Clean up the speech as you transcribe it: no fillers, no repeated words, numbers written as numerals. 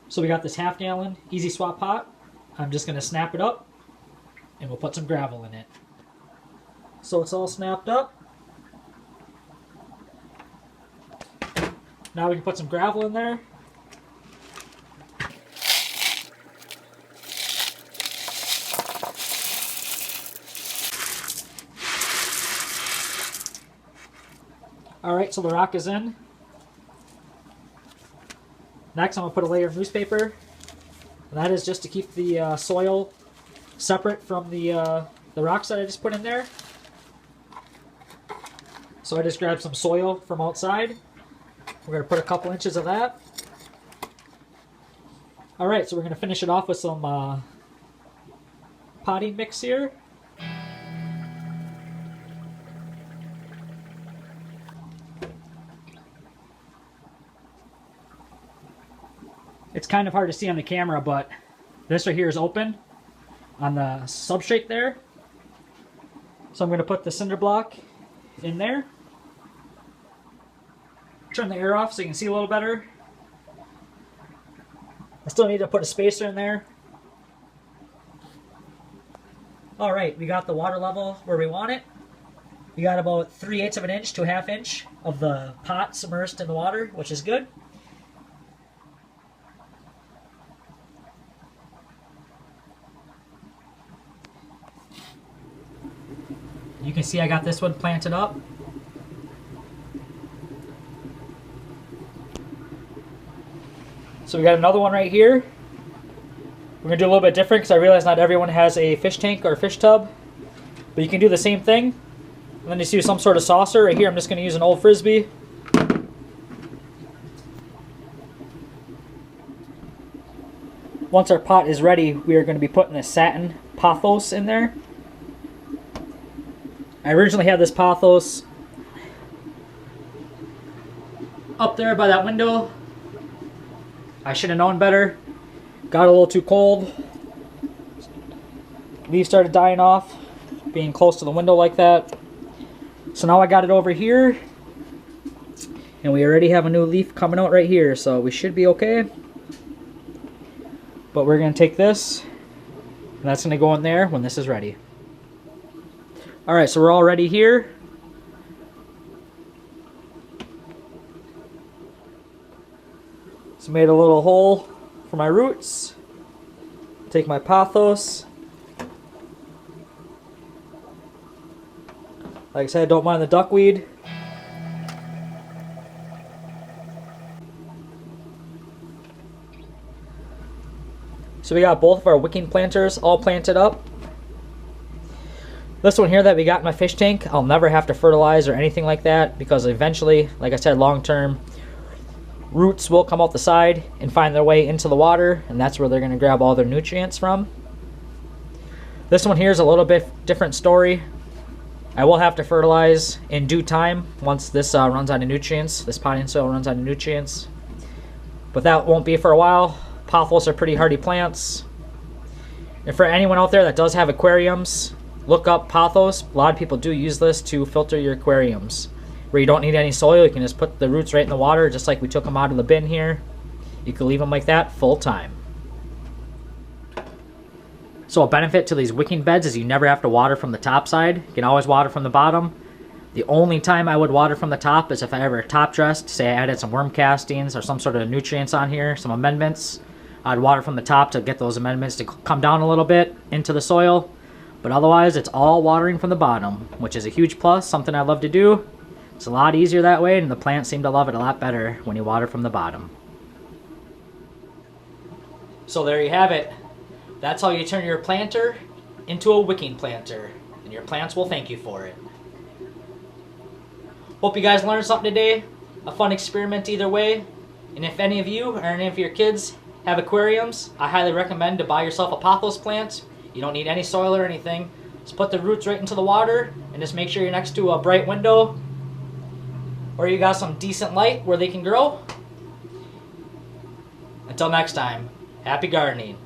So we got this half-gallon easy swap pot. I'm just going to snap it up and we'll put some gravel in it. So it's all snapped up. Now we can put some gravel in there. Alright, so the rock is in. Next I'm going to put a layer of newspaper. And that is just to keep the soil separate from the rocks that I just put in there. So I just grabbed some soil from outside. We're going to put a couple inches of that. Alright, so we're going to finish it off with some potting mix here. It's kind of hard to see on the camera, but this right here is open on the substrate there. So I'm going to put the cinder block in there. Turn the air off so you can see a little better. I still need to put a spacer in there. Alright, we got the water level where we want it. We got about 3/8 of an inch to a ½ inch of the pot submerged in the water, which is good. You can see I got this one planted up. So we got another one right here. We're going to do a little bit different because I realize not everyone has a fish tank or a fish tub. But you can do the same thing. And then just use some sort of saucer. Right here I'm just going to use an old Frisbee. Once our pot is ready, we are going to be putting a satin pothos in there. I originally had this pothos up there by that window. I should have known better. Got a little too cold. Leaves started dying off, being close to the window like that. So now I got it over here. And we already have a new leaf coming out right here, so we should be okay. But we're going to take this, and that's going to go in there when this is ready. Alright, so we're all ready here. So made a little hole for my roots. Take my pothos. Like I said, don't mind the duckweed. So we got both of our wicking planters all planted up. This one here that we got in my fish tank, I'll never have to fertilize or anything like that because eventually, like I said, long term, roots will come out the side and find their way into the water, and that's where they're going to grab all their nutrients from. This one here is a little bit different story. I will have to fertilize in due time once this runs out of nutrients. This potting soil runs out of nutrients. But that won't be for a while. Pothos are pretty hardy plants. And for anyone out there that does have aquariums, look up pothos. A lot of people do use this to filter your aquariums. Where you don't need any soil, you can just put the roots right in the water, just like we took them out of the bin here. You can leave them like that full time. So a benefit to these wicking beds is you never have to water from the top side. You can always water from the bottom. The only time I would water from the top is if I ever top dressed, say I added some worm castings or some sort of nutrients on here, some amendments. I'd water from the top to get those amendments to come down a little bit into the soil. But otherwise, it's all watering from the bottom, which is a huge plus, something I love to do. It's a lot easier that way, and the plants seem to love it a lot better when you water from the bottom. So there you have it. That's how you turn your planter into a wicking planter, and your plants will thank you for it. Hope you guys learned something today. A fun experiment either way. And if any of you or any of your kids have aquariums, I highly recommend to buy yourself a pothos plant. You don't need any soil or anything. Just put the roots right into the water, and just make sure you're next to a bright window or you got some decent light where they can grow. Until next time, happy gardening.